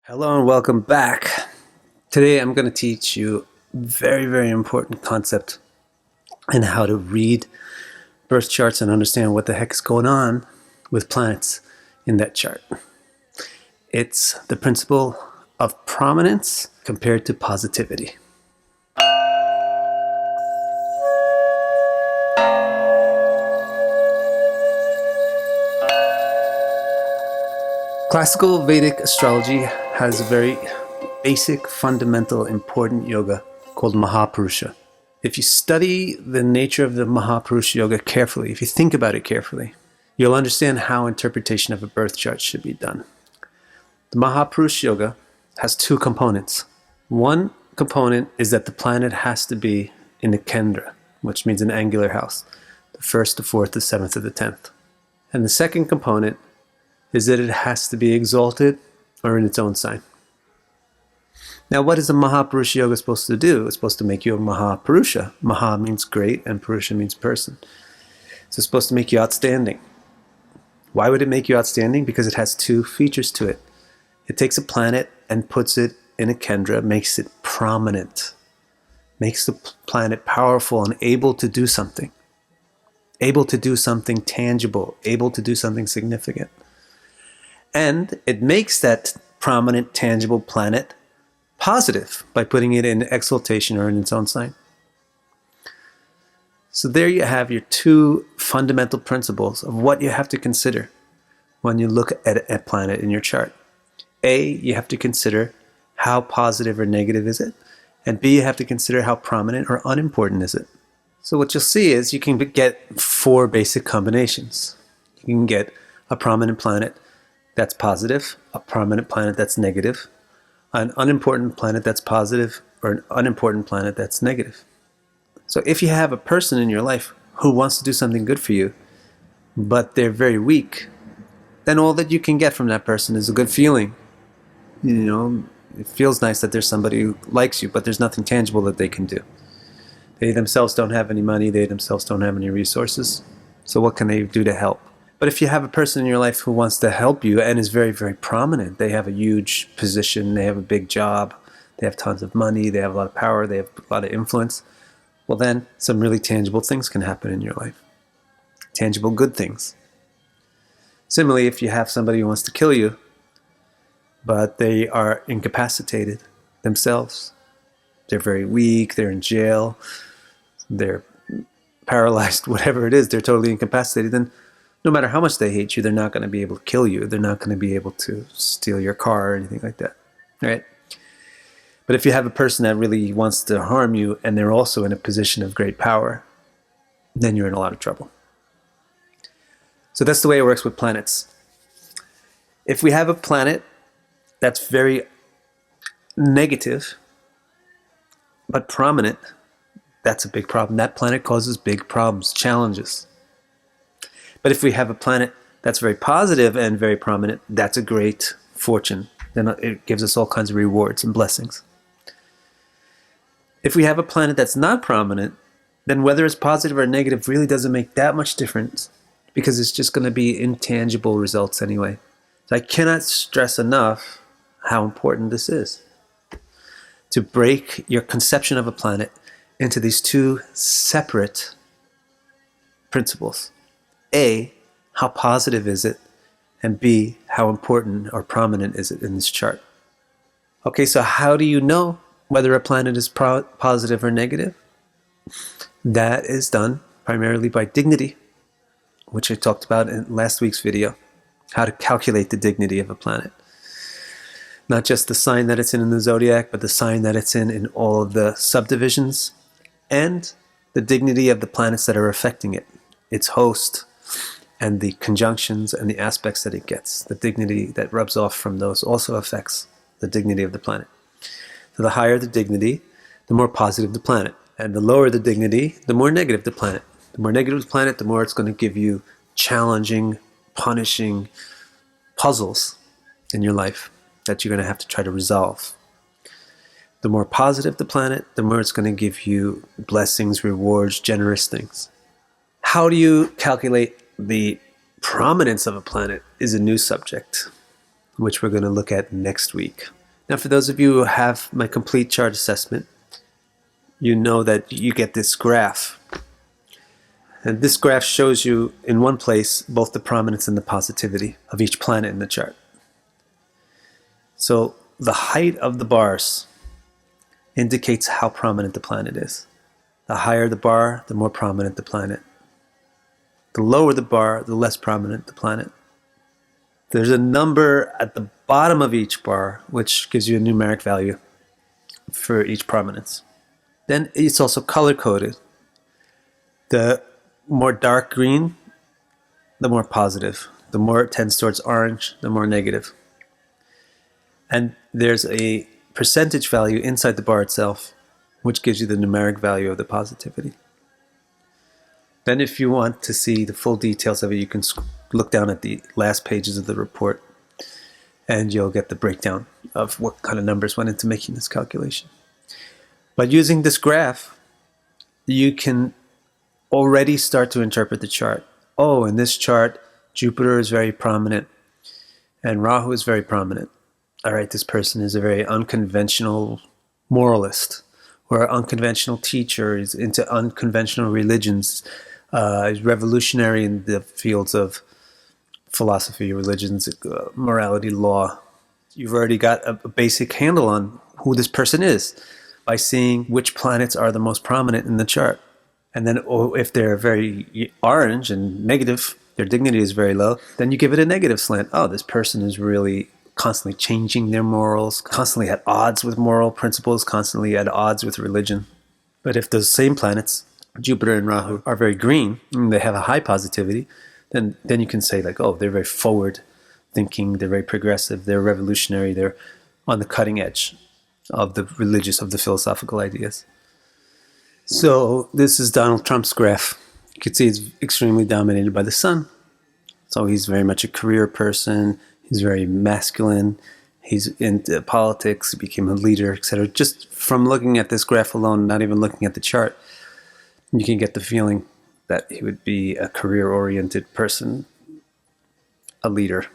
Hello and welcome back. Today I'm going to teach you a very important concept in how to read birth charts and understand what the heck is going on with planets in that chart. It's the principle of prominence compared to positivity. Classical Vedic astrology has a very basic, fundamental, important yoga called Mahapurusha. If you study the nature of the Mahapurusha yoga carefully, if you think about it carefully, you'll understand how interpretation of a birth chart should be done. The Mahapurusha yoga has two components. One component is that the planet has to be in the Kendra, which means an angular house, the 1st, the 4th, the 7th, or the 10th. And the second component is that it has to be exalted or in its own sign. Now, what is a Mahapurusha yoga supposed to do? It's supposed to make you a Mahapurusha. Maha means great and Purusha means person. So it's supposed to make you outstanding. Why would it make you outstanding? Because it has two features to it. It takes a planet and puts it in a Kendra, makes it prominent, makes the planet powerful and able to do something. Able to do something tangible, able to do something significant. And it makes that prominent, tangible planet positive by putting it in exaltation or in its own sign. So there you have your two fundamental principles of what you have to consider when you look at a planet in your chart. A, you have to consider how positive or negative is it, and B, you have to consider how prominent or unimportant is it. So what you'll see is you can get four basic combinations. You can get a prominent planet that's positive, a prominent planet that's negative, an unimportant planet that's positive, or an unimportant planet that's negative. So if you have a person in your life who wants to do something good for you, but they're very weak, then all that you can get from that person is a good feeling. You know, it feels nice that there's somebody who likes you, but there's nothing tangible that they can do. They themselves don't have any money, they themselves don't have any resources. So what can they do to help? But if you have a person in your life who wants to help you and is very prominent, they have a huge position, they have a big job, they have tons of money, they have a lot of power, they have a lot of influence, well then some really tangible things can happen in your life. Tangible good things. Similarly, if you have somebody who wants to kill you, but they are incapacitated themselves, they're very weak, they're in jail, they're paralyzed, whatever it is, they're totally incapacitated, then no matter how much they hate you, they're not going to be able to kill you. They're not going to be able to steal your car or anything like that, right? But if you have a person that really wants to harm you and they're also in a position of great power, then you're in a lot of trouble. So that's the way it works with planets. If we have a planet that's very negative but prominent, that's a big problem. That planet causes big problems, challenges. But if we have a planet that's very positive and very prominent, that's a great fortune. Then it gives us all kinds of rewards and blessings. If we have a planet that's not prominent, then whether it's positive or negative really doesn't make that much difference because it's just going to be intangible results anyway. So I cannot stress enough how important this is. To break your conception of a planet into these two separate principles. A, how positive is it? And B, how important or prominent is it in this chart? Okay, so how do you know whether a planet is positive or negative? That is done primarily by dignity, which I talked about in last week's video. How to calculate the dignity of a planet. Not just the sign that it's in the zodiac, but the sign that it's in all of the subdivisions, and the dignity of the planets that are affecting it, its host, and the conjunctions and the aspects that it gets. The dignity that rubs off from those also affects the dignity of the planet. So the higher the dignity, the more positive the planet. And the lower the dignity, the more negative the planet. The more negative the planet, the more it's going to give you challenging, punishing puzzles in your life that you're going to have to try to resolve. The more positive the planet, the more it's going to give you blessings, rewards, generous things. How do you calculate the prominence of a planet is a new subject, which we're going to look at next week. Now, for those of you who have my complete chart assessment, you know that you get this graph. And this graph shows you in one place both the prominence and the positivity of each planet in the chart. So the height of the bars indicates how prominent the planet is. The higher the bar, the more prominent the planet. The lower the bar, the less prominent the planet. There's a number at the bottom of each bar, which gives you a numeric value for each prominence. Then it's also color-coded. The more dark green, the more positive. The more it tends towards orange, the more negative. And there's a percentage value inside the bar itself, which gives you the numeric value of the positivity. Then if you want to see the full details of it, you can look down at the last pages of the report, and you'll get the breakdown of what kind of numbers went into making this calculation. But using this graph, you can already start to interpret the chart. Oh, in this chart, Jupiter is very prominent, and Rahu is very prominent. All right, this person is a very unconventional moralist, or an unconventional teacher. He's into unconventional religions. He's revolutionary in the fields of philosophy, religions, morality, law. You've already got a basic handle on who this person is by seeing which planets are the most prominent in the chart. And then if they're very orange and negative, their dignity is very low, then you give it a negative slant. Oh, this person is really constantly changing their morals, constantly at odds with moral principles, constantly at odds with religion. But if those same planets, Jupiter and Rahu, are very green, and they have a high positivity, then you can say like, oh, they're very forward thinking, they're very progressive, they're revolutionary, they're on the cutting edge of the religious, of the philosophical ideas. So this is Donald Trump's graph. You can see he's extremely dominated by the sun. So he's very much a career person. He's very masculine. He's into politics. He became a leader, etc. Just from looking at this graph alone, not even looking at the chart, you can get the feeling that he would be a career-oriented person, a leader.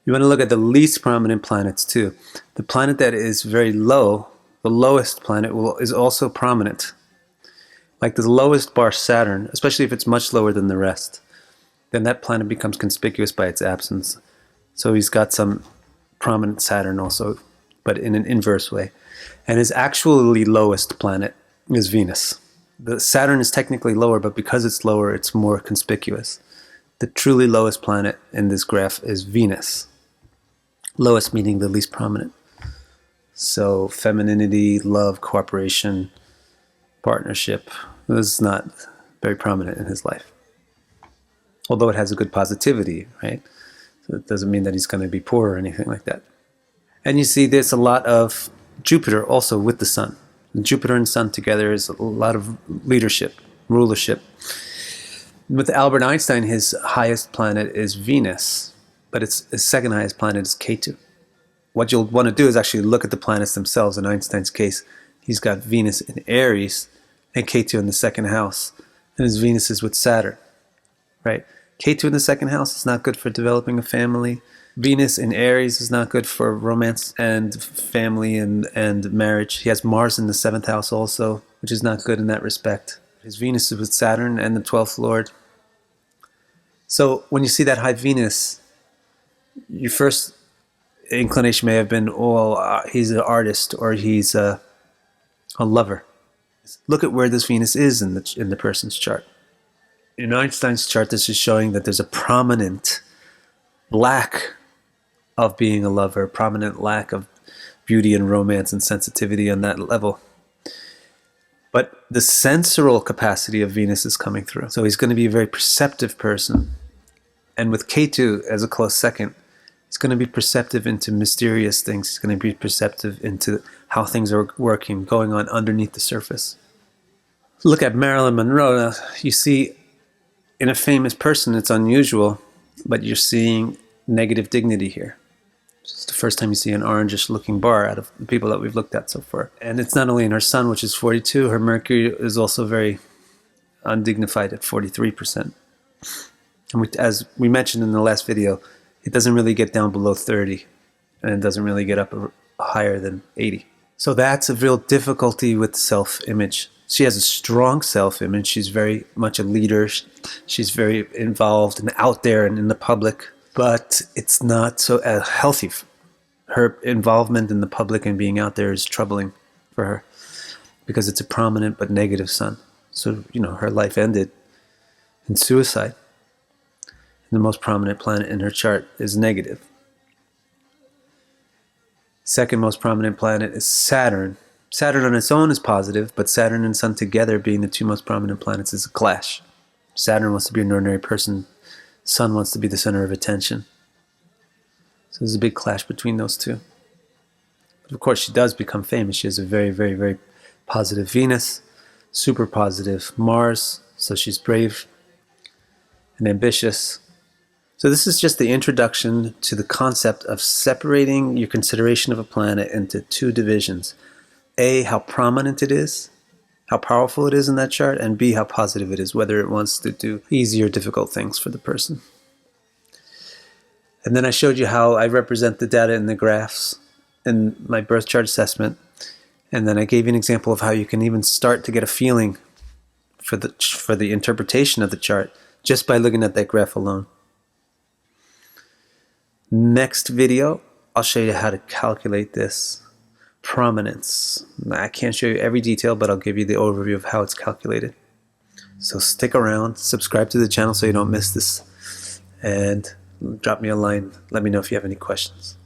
You want to look at the least prominent planets too. The planet that is very low, the lowest planet, is also prominent. Like the lowest bar, Saturn, especially if it's much lower than the rest, then that planet becomes conspicuous by its absence. So he's got some prominent Saturn also, but in an inverse way. And his actually lowest planet is Venus. The Saturn is technically lower, but because it's lower, it's more conspicuous. The truly lowest planet in this graph is Venus. Lowest meaning the least prominent. So femininity, love, cooperation, partnership is not very prominent in his life. Although it has a good positivity, right? So it doesn't mean that he's going to be poor or anything like that. And you see there's a lot of Jupiter also with the sun. Jupiter and sun together is a lot of leadership, rulership. With Albert Einstein, his highest planet is Venus, but his second highest planet is Ketu. What you'll want to do is actually look at the planets themselves. In Einstein's case, he's got Venus in Aries and Ketu in the second house. And his Venus is with Saturn, right? Ketu in the second house is not good for developing a family. Venus in Aries is not good for romance and family and marriage. He has Mars in the 7th house also, which is not good in that respect. His Venus is with Saturn and the 12th Lord. So when you see that high Venus, your first inclination may have been, oh, he's an artist or he's a lover. Look at where this Venus is in the person's chart. In Einstein's chart, this is showing that there's a prominent lack of being a lover, prominent lack of beauty and romance and sensitivity on that level. But the sensorial capacity of Venus is coming through. So he's going to be a very perceptive person. And with Ketu as a close second, he's going to be perceptive into mysterious things. He's going to be perceptive into how things are working, going on underneath the surface. Look at Marilyn Monroe. Now, you see, in a famous person, it's unusual, but you're seeing negative dignity here. It's the first time you see an orangish looking bar out of the people that we've looked at so far. And it's not only in her sun, which is 42, her Mercury is also very undignified at 43%. And as we mentioned in the last video, it doesn't really get down below 30, and it doesn't really get up higher than 80. So that's a real difficulty with self-image. She has a strong self-image. She's very much a leader. She's very involved and out there and in the public, but it's not so healthy. Her involvement in the public and being out there is troubling for her because it's a prominent but negative sun. So, her life ended in suicide. And the most prominent planet in her chart is negative. Second most prominent planet is Saturn. Saturn on its own is positive, but Saturn and Sun together being the two most prominent planets is a clash. Saturn wants to be an ordinary person. Sun wants to be the center of attention. So there's a big clash between those two. But of course, she does become famous. She has a very, very, very positive Venus, super positive Mars. So she's brave and ambitious. So this is just the introduction to the concept of separating your consideration of a planet into two divisions. A, how prominent it is, how powerful it is in that chart, and B, how positive it is, whether it wants to do easy or difficult things for the person. And then I showed you how I represent the data in the graphs in my birth chart assessment. And then I gave you an example of how you can even start to get a feeling for the interpretation of the chart just by looking at that graph alone. Next video, I'll show you how to calculate this prominence. I can't show you every detail, but I'll give you the overview of how it's calculated. So stick around, subscribe to the channel so you don't miss this, and drop me a line. Let me know if you have any questions.